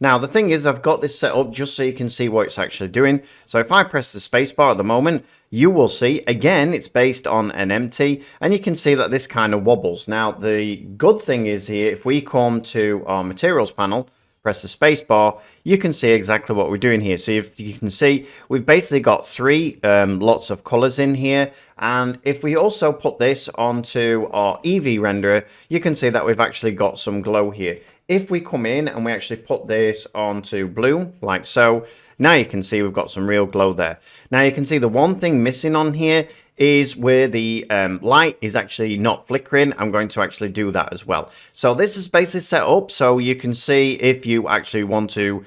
Now, the thing is, I've got this set up just so you can see what it's actually doing. So if I press the spacebar at the moment, you will see, again, it's based on an empty, and you can see that this kind of wobbles. Now, the good thing is here, if we come to our materials panel, press the spacebar, you can see exactly what we're doing here. So if you can see, we've basically got three lots of colors in here. And if we also put this onto our Eevee renderer, you can see that we've actually got some glow here. If we come in and we actually put this onto blue, like so, now you can see we've got some real glow there. Now you can see the one thing missing on here is where the light is actually not flickering. I'm going to actually do that as well. So this is basically set up so you can see if you actually want to,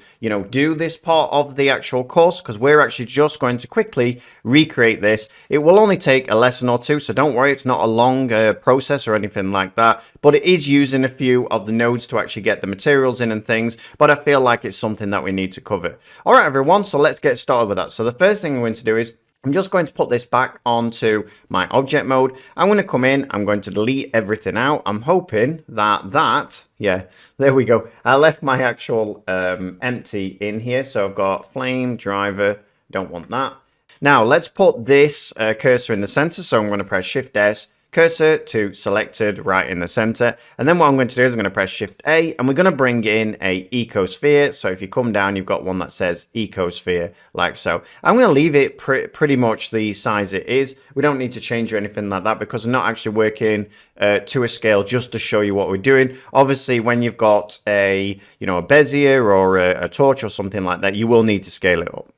do this part of the actual course, because we're actually just going to quickly recreate this. It will only take a lesson or two, so don't worry, it's not a long process or anything like that, but it is using a few of the nodes to actually get the materials in and things, but I feel like it's something that we need to cover. All right, everyone, so let's get started with that. So the first thing I'm going to do is I'm just going to put this back onto my object mode. I'm going to come in, I'm going to delete everything out. I'm hoping that, yeah, there we go. I left my actual empty in here. So I've got flame, driver, don't want that. Now let's put this cursor in the center. So I'm going to press Shift S, cursor to selected right in the center, and then what I'm going to do is I'm going to press Shift A, and we're going to bring in a ecosphere. So if you come down, you've got one that says ecosphere, like so. I'm going to leave it pretty much the size it is. We don't need to change or anything like that because I'm not actually working to a scale, just to show you what we're doing. Obviously, when you've got a a bezier or a torch or something like that, you will need to scale it up.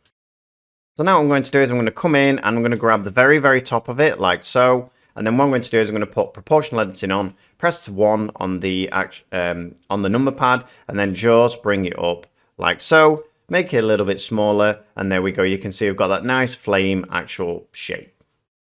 So now what I'm going to do is I'm going to come in and I'm going to grab the very top of it, like so. And then what I'm going to do is I'm going to put proportional editing on, press 1 on the number pad, and then just bring it up like so. Make it a little bit smaller, and there we go. You can see we've got that nice flame actual shape.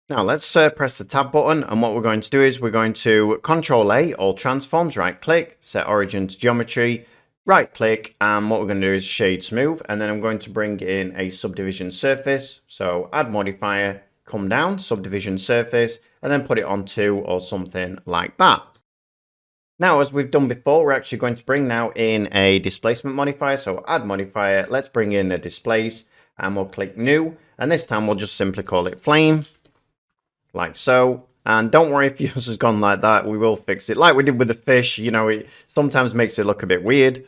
Now let's press the tab button, and what we're going to do is we're going to Control A, all transforms, right click, set origin to geometry, right click, and what we're going to do is shade smooth, and then I'm going to bring in a subdivision surface. So add modifier, come down, subdivision surface, and then put it on 2 or something like that. Now, as we've done before, we're actually going to bring now in a displacement modifier. So add modifier, let's bring in a displace, and we'll click new, and this time we'll just simply call it flame, like so. And don't worry if yours has gone like that, we will fix it. Like we did with the fish, it sometimes makes it look a bit weird.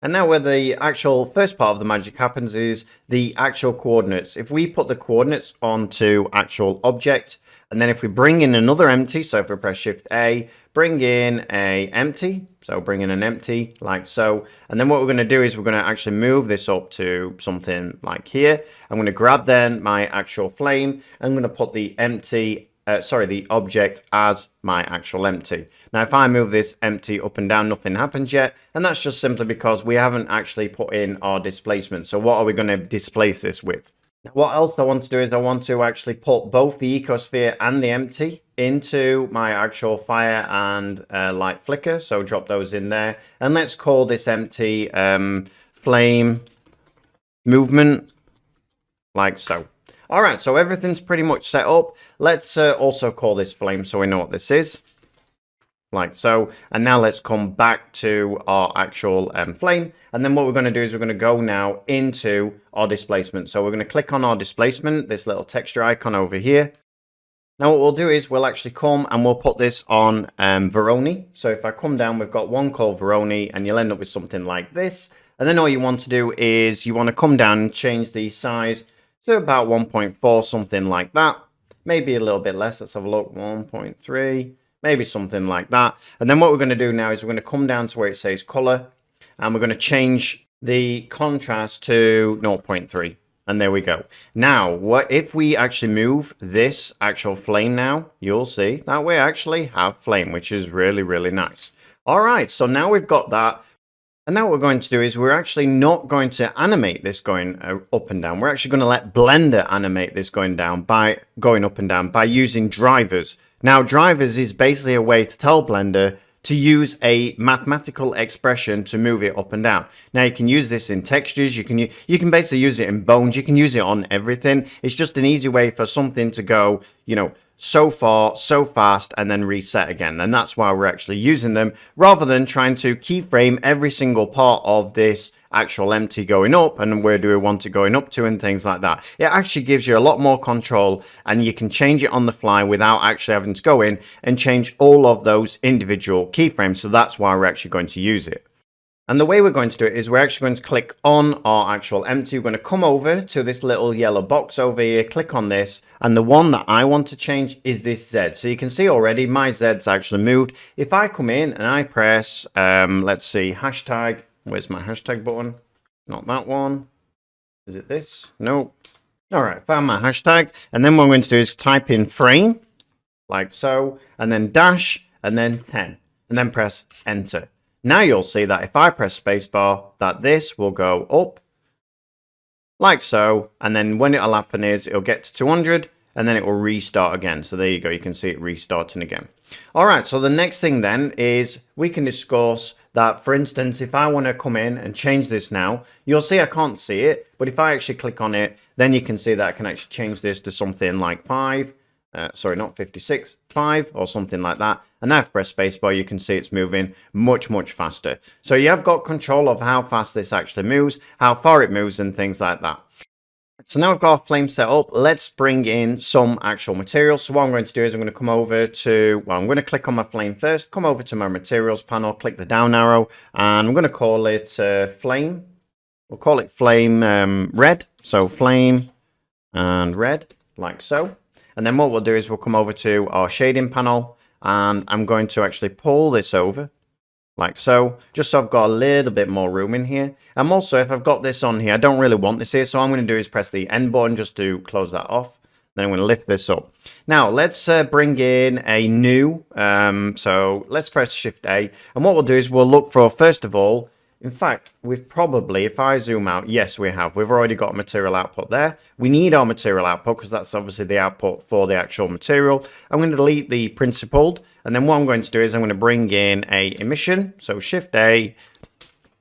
And now where the actual first part of the magic happens is the actual coordinates. If we put the coordinates onto actual object, and then if we bring in another empty, so if we press Shift A, bring in a empty, so bring in an empty like so. And then what we're going to do is we're going to actually move this up to something like here. I'm going to grab then my actual flame. I'm going to put the empty, the object as my actual empty. Now, if I move this empty up and down, nothing happens yet. And that's just simply because we haven't actually put in our displacement. So what are we going to displace this with? What else I want to do is I want to actually put both the ecosphere and the empty into my actual fire and light flicker. So drop those in there. And let's call this empty flame movement, like so. All right, so everything's pretty much set up. Let's also call this flame so we know what this is, like so. And now let's come back to our actual flame. And then what we're going to do is we're going to go now into our displacement. So we're going to click on our displacement, this little texture icon over here. Now what we'll do is we'll actually come and we'll put this on Veroni. So if I come down, we've got one called Veroni, and you'll end up with something like this. And then all you want to do is you want to come down and change the size to about 1.4, something like that. Maybe a little bit less. Let's have a look. 1.3, maybe something like that. And then what we're going to do now is we're going to come down to where it says color, and we're going to change the contrast to 0.3. And there we go. Now, what if we actually move this actual flame now, you'll see that we actually have flame, which is really nice. All right, so now we've got that. And now what we're going to do is we're actually not going to animate this going up and down. We're actually going to let Blender animate this going up and down by using drivers. Now, drivers is basically a way to tell Blender to use a mathematical expression to move it up and down. Now, you can use this in textures. You can basically use it in bones. You can use it on everything. It's just an easy way for something to go, so far, so fast, and then reset again. And that's why we're actually using them, rather than trying to keyframe every single part of this actual empty going up and where do we want it going up to and things like that. It actually gives you a lot more control and you can change it on the fly without actually having to go in and change all of those individual keyframes. So that's why we're actually going to use it. And the way we're going to do it is we're actually going to click on our actual empty. We're going to come over to this little yellow box over here, click on this, and the one that I want to change is this Z. So you can see already my Z's actually moved. If I come in and I press, let's see, hashtag, where's my hashtag button? Not that one. Is it this? No. All right, found my hashtag. And then what I'm going to do is type in frame, like so, and then dash, and then 10, and then press enter. Now you'll see that if I press spacebar, that this will go up like so. And then when it'll happen is it'll get to 200 and then it will restart again. So there you go. You can see it restarting again. All right. So the next thing then is we can discuss that, for instance, if I want to come in and change this now, you'll see I can't see it. But if I actually click on it, then you can see that I can actually change this to something like 5. Sorry, not 56, 5 or something like that. And now if I press spacebar, you can see it's moving much, much faster. So you have got control of how fast this actually moves, how far it moves and things like that. So now I've got our flame set up. Let's bring in some actual materials. So what I'm going to do is I'm going to come over to, well, I'm going to click on my flame first, come over to my materials panel, click the down arrow, and I'm going to call it flame. We'll call it flame red. So flame and red, like so. And then what we'll do is we'll come over to our shading panel and I'm going to actually pull this over like so, just so I've got a little bit more room in here. And also if I've got this on here, I don't really want this here. So what I'm going to do is press the end button just to close that off. Then I'm going to lift this up. Now let's bring in a new, so let's press Shift A. And what we'll do is we'll look for, first of all, in fact, we've probably, if I zoom out, yes, we have. We've already got a material output there. We need our material output because that's obviously the output for the actual material. I'm going to delete the principled. And then what I'm going to do is I'm going to bring in a emission. So Shift A,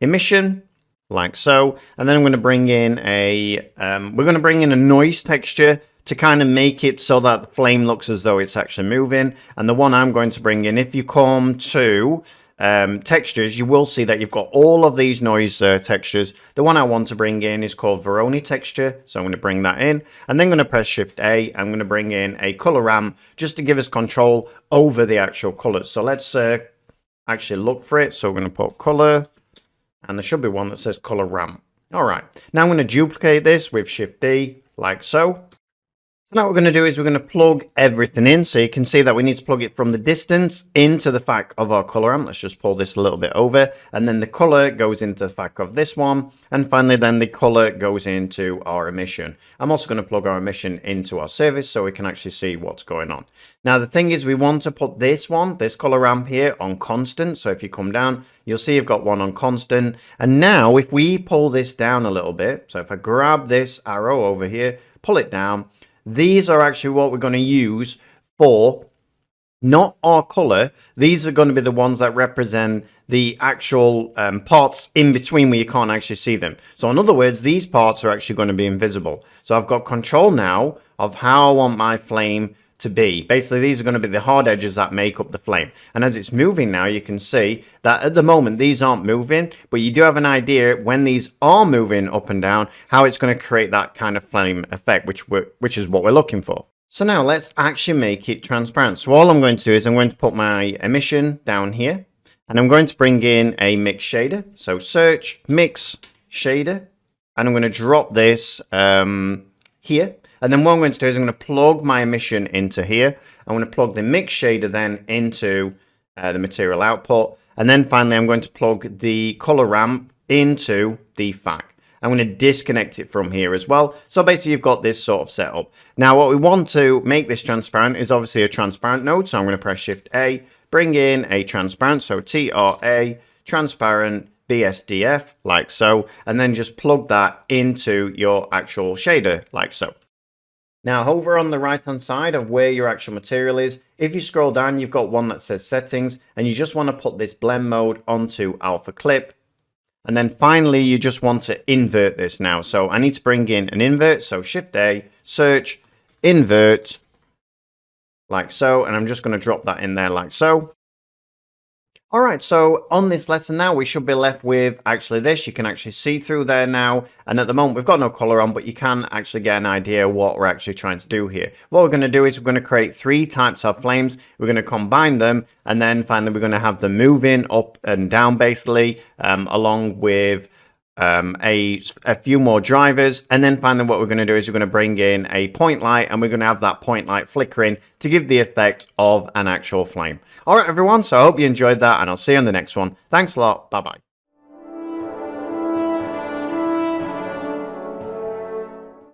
emission, like so. And then I'm going to bring in a, we're going to bring in a noise texture to kind of make it so that the flame looks as though it's actually moving. And the one I'm going to bring in, if you come to textures, you will see that you've got all of these noise textures. The one I want to bring in is called Veroni texture, so I'm going to bring that in and then I'm going to press Shift A. I'm going to bring in a color ramp just to give us control over the actual colors. So let's actually look for it. So we're going to put color and there should be one that says color ramp. All right, now I'm going to duplicate this with Shift D like so. So now what we're going to do is we're going to plug everything in. So you can see that we need to plug it from the distance into the fact of our color ramp. Let's just pull this a little bit over. And then the color goes into the fact of this one. And finally, then the color goes into our emission. I'm also going to plug our emission into our service so we can actually see what's going on. Now, the thing is we want to put this one, this color ramp here on constant. So if you come down, you'll see you've got one on constant. And now if we pull this down a little bit, so if I grab this arrow over here, pull it down, these are actually what we're going to use for not our color. These are going to be the ones that represent the actual parts in between where you can't actually see them. So in other words, these parts are actually going to be invisible. So I've got control now of how I want my flame to be. Basically, these are going to be the hard edges that make up the flame. And as it's moving now, you can see that at the moment, these aren't moving, but you do have an idea when these are moving up and down, how it's going to create that kind of flame effect, which is what we're looking for. So now let's actually make it transparent. So all I'm going to do is I'm going to put my emission down here and I'm going to bring in a mix shader. So search mix shader and I'm going to drop this here. And then what I'm going to do is I'm going to plug my emission into here. I'm going to plug the mix shader then into the material output. And then finally, I'm going to plug the color ramp into the FAC. I'm going to disconnect it from here as well. So basically, you've got this sort of setup. Now, what we want to make this transparent is obviously a transparent node. So I'm going to press Shift A, bring in a transparent. So TRA, transparent, BSDF, like so. And then just plug that into your actual shader, like so. Now, over on the right-hand side of where your actual material is, if you scroll down, you've got one that says settings, and you just want to put this blend mode onto alpha clip. And then finally, you just want to invert this now. So I need to bring in an invert. So Shift A, search, invert, like so. And I'm just going to drop that in there like so. All right, so on this lesson now, we should be left with actually this. You can actually see through there now. And at the moment, we've got no color on, but you can actually get an idea what we're actually trying to do here. What we're going to do is we're going to create 3 types of flames. We're going to combine them. And then finally, we're going to have them moving up and down, basically, along with a few more drivers. And then finally, what we're going to do is we're going to bring in a point light, and we're going to have that point light flickering to give the effect of an actual flame. All right, everyone. So I hope you enjoyed that, and I'll see you on the next one. Thanks a lot. Bye-bye.